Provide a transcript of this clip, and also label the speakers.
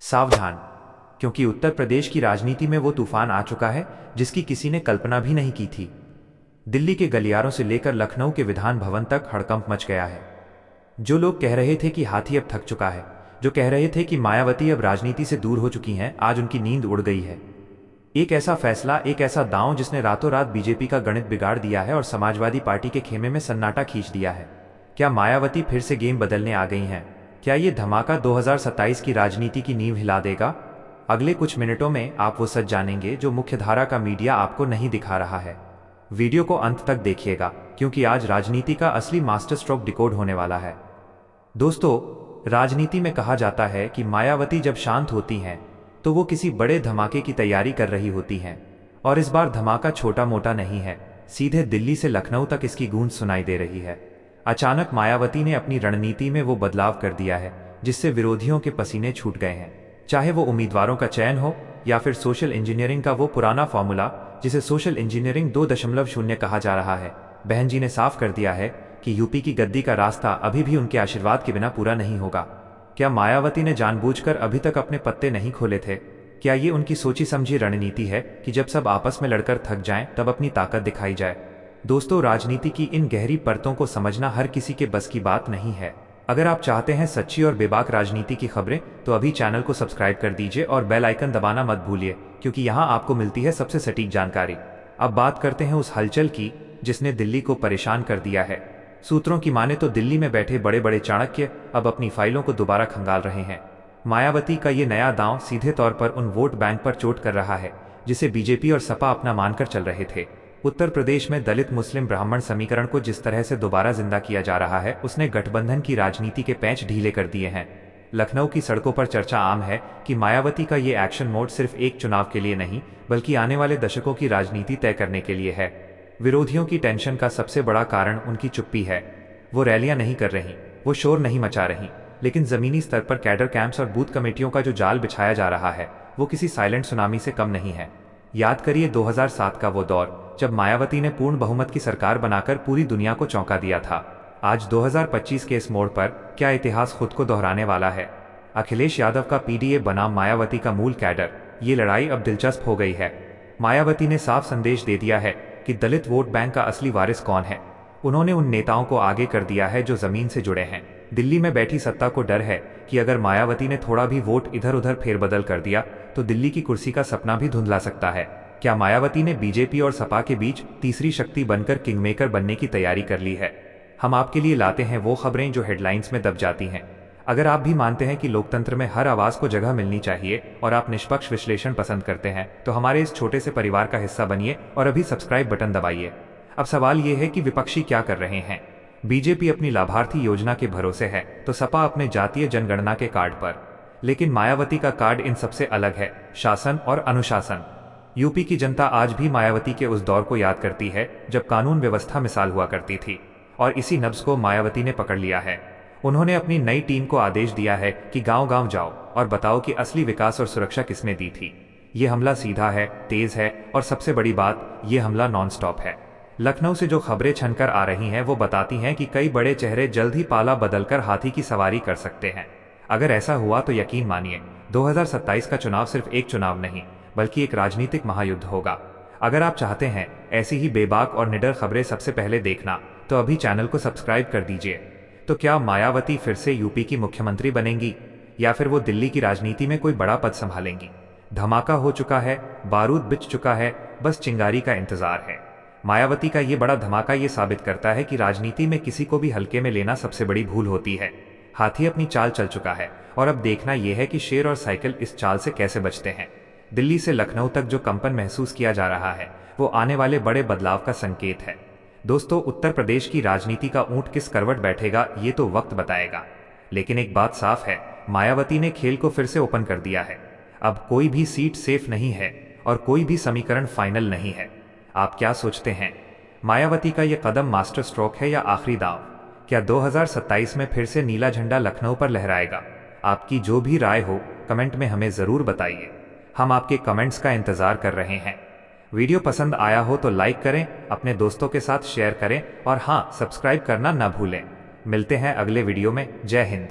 Speaker 1: सावधान, क्योंकि उत्तर प्रदेश की राजनीति में वो तूफान आ चुका है जिसकी किसी ने कल्पना भी नहीं की थी। दिल्ली के गलियारों से लेकर लखनऊ के विधान भवन तक हड़कंप मच गया है। जो लोग कह रहे थे कि हाथी अब थक चुका है, जो कह रहे थे कि मायावती अब राजनीति से दूर हो चुकी हैं, आज उनकी नींद उड़ गई है। एक ऐसा फैसला, एक ऐसा दांव जिसने रातों रात बीजेपी का गणित बिगाड़ दिया है और समाजवादी पार्टी के खेमे में सन्नाटा खींच दिया है। क्या मायावती फिर से गेम बदलने आ गई हैं? क्या ये धमाका 2027 की राजनीति की नींव हिला देगा? अगले कुछ मिनटों में आप वो सच जानेंगे जो मुख्यधारा का मीडिया आपको नहीं दिखा रहा है। वीडियो को अंत तक देखिएगा, क्योंकि आज राजनीति का असली मास्टर स्ट्रोक डिकोड होने वाला है। दोस्तों, राजनीति में कहा जाता है कि मायावती जब शांत होती हैं तो वो किसी बड़े धमाके की तैयारी कर रही होती हैं, और इस बार धमाका छोटा मोटा नहीं है, सीधे दिल्ली से लखनऊ तक इसकी गूंज सुनाई दे रही है। अचानक मायावती ने अपनी रणनीति में वो बदलाव कर दिया है जिससे विरोधियों के पसीने छूट गए हैं। चाहे वो उम्मीदवारों का चयन हो या फिर सोशल इंजीनियरिंग का वो पुराना फॉर्मूला जिसे सोशल इंजीनियरिंग 2.0 कहा जा रहा है, बहन जी ने साफ कर दिया है कि यूपी की गद्दी का रास्ता अभी भी उनके आशीर्वाद के बिना पूरा नहीं होगा। क्या मायावती ने जानबूझकर अभी तक अपने पत्ते नहीं खोले थे? क्या ये उनकी सोची समझी रणनीति है कि जब सब आपस में लड़कर थक जाएं तब अपनी ताकत दिखाई जाए? दोस्तों, राजनीति की इन गहरी परतों को समझना हर किसी के बस की बात नहीं है। अगर आप चाहते हैं सच्ची और बेबाक राजनीति की खबरें, तो अभी चैनल को सब्सक्राइब कर दीजिए और बेल आइकन दबाना मत भूलिए, क्योंकि यहाँ आपको मिलती है सबसे सटीक जानकारी। अब बात करते हैं उस हलचल की जिसने दिल्ली को परेशान कर दिया है। सूत्रों की माने तो दिल्ली में बैठे बड़े बड़े चाणक्य अब अपनी फाइलों को दोबारा खंगाल रहे हैं। मायावती का ये नया दांव सीधे तौर पर उन वोट बैंक पर चोट कर रहा है जिसे बीजेपी और सपा अपना मानकर चल रहे थे। उत्तर प्रदेश में दलित मुस्लिम ब्राह्मण समीकरण को जिस तरह से दोबारा जिंदा किया जा रहा है, उसने गठबंधन की राजनीति के पैंच ढीले कर दिए हैं। लखनऊ की सड़कों पर चर्चा आम है कि मायावती का ये एक्शन मोड सिर्फ एक चुनाव के लिए नहीं, बल्कि आने वाले दशकों की राजनीति तय करने के लिए है। विरोधियों की टेंशन का सबसे बड़ा कारण उनकी चुप्पी है। वो रैलियां नहीं कर रही, वो शोर नहीं मचा रही, लेकिन जमीनी स्तर पर कैडर कैंप्स और बूथ कमेटियों का जो जाल बिछाया जा रहा है, वो किसी साइलेंट सुनामी से कम नहीं है। याद करिए 2007 का वो दौर जब मायावती ने पूर्ण बहुमत की सरकार बनाकर पूरी दुनिया को चौंका दिया था। आज 2025 के इस मोड़ पर क्या इतिहास खुद को दोहराने वाला है? अखिलेश यादव का पीडीए बनाम मायावती का मूल कैडर, ये लड़ाई अब दिलचस्प हो गई है। मायावती ने साफ संदेश दे दिया है कि दलित वोट बैंक का असली वारिस कौन है। उन्होंने उन नेताओं को आगे कर दिया है जो जमीन से जुड़े हैं। दिल्ली में बैठी सत्ता को डर है कि अगर मायावती ने थोड़ा भी वोट इधर उधर फेरबदल कर दिया तो दिल्ली की कुर्सी का सपना भी धुंधला सकता है। क्या मायावती ने बीजेपी और सपा के बीच तीसरी शक्ति बनकर किंगमेकर बनने की तैयारी कर ली है? हम आपके लिए लाते हैं वो खबरें जो हेडलाइंस में दब जाती हैं। अगर आप भी मानते हैं कि लोकतंत्र में हर आवाज को जगह मिलनी चाहिए और आप निष्पक्ष विश्लेषण पसंद करते हैं, तो हमारे इस छोटे से परिवार का हिस्सा बनिए और अभी सब्सक्राइब बटन दबाइए। अब सवाल ये है कि विपक्षी क्या कर रहे हैं? बीजेपी अपनी लाभार्थी योजना के भरोसे है, तो सपा अपने जातीय जनगणना के कार्ड पर। लेकिन मायावती का कार्ड इन सबसे अलग है, शासन और अनुशासन। यूपी की जनता आज भी मायावती के उस दौर को याद करती है जब कानून व्यवस्था मिसाल हुआ करती थी, और इसी नब्ज को मायावती ने पकड़ लिया है। उन्होंने अपनी नई टीम को आदेश दिया है कि गांव-गांव जाओ और बताओ कि असली विकास और सुरक्षा किसने दी थी। ये हमला सीधा है, तेज है, और सबसे बड़ी बात, ये हमला नॉन स्टॉप है। लखनऊ से जो खबरें छनकर आ रही हैं वो बताती हैं कि कई बड़े चेहरे जल्द ही पाला बदलकर हाथी की सवारी कर सकते हैं। अगर ऐसा हुआ तो यकीन मानिए 2027 का चुनाव सिर्फ एक चुनाव नहीं, बल्कि एक राजनीतिक महायुद्ध होगा। अगर आप चाहते हैं ऐसी ही बेबाक और निडर खबरें सबसे पहले देखना, तो अभी चैनल को सब्सक्राइब कर दीजिए। तो क्या मायावती फिर से यूपी की मुख्यमंत्री बनेंगी, या फिर वो दिल्ली की राजनीति में कोई बड़ा पद संभालेंगी? धमाका हो चुका है, बारूद बिछ चुका है, बस चिंगारी का इंतजार है। मायावती का ये बड़ा धमाका ये साबित करता है कि राजनीति में किसी को भी हल्के में लेना सबसे बड़ी भूल होती है। हाथी अपनी चाल चल चुका है, और अब देखना यह है कि शेर और साइकिल इस चाल से कैसे बचते हैं। दिल्ली से लखनऊ तक जो कंपन महसूस किया जा रहा है, वो आने वाले बड़े बदलाव का संकेत है। दोस्तों, उत्तर प्रदेश की राजनीति का ऊंट किस करवट बैठेगा ये तो वक्त बताएगा, लेकिन एक बात साफ है, मायावती ने खेल को फिर से ओपन कर दिया है। अब कोई भी सीट सेफ नहीं है और कोई भी समीकरण फाइनल नहीं है। आप क्या सोचते हैं? मायावती का यह कदम मास्टर स्ट्रोक है या आखिरी दांव? क्या 2027 में फिर से नीला झंडा लखनऊ पर लहराएगा? आपकी जो भी राय हो कमेंट में हमें जरूर बताइए। हम आपके कमेंट्स का इंतजार कर रहे हैं। वीडियो पसंद आया हो तो लाइक करें, अपने दोस्तों के साथ शेयर करें, और हाँ, सब्सक्राइब करना ना भूलें। मिलते हैं अगले वीडियो में। जय हिंद।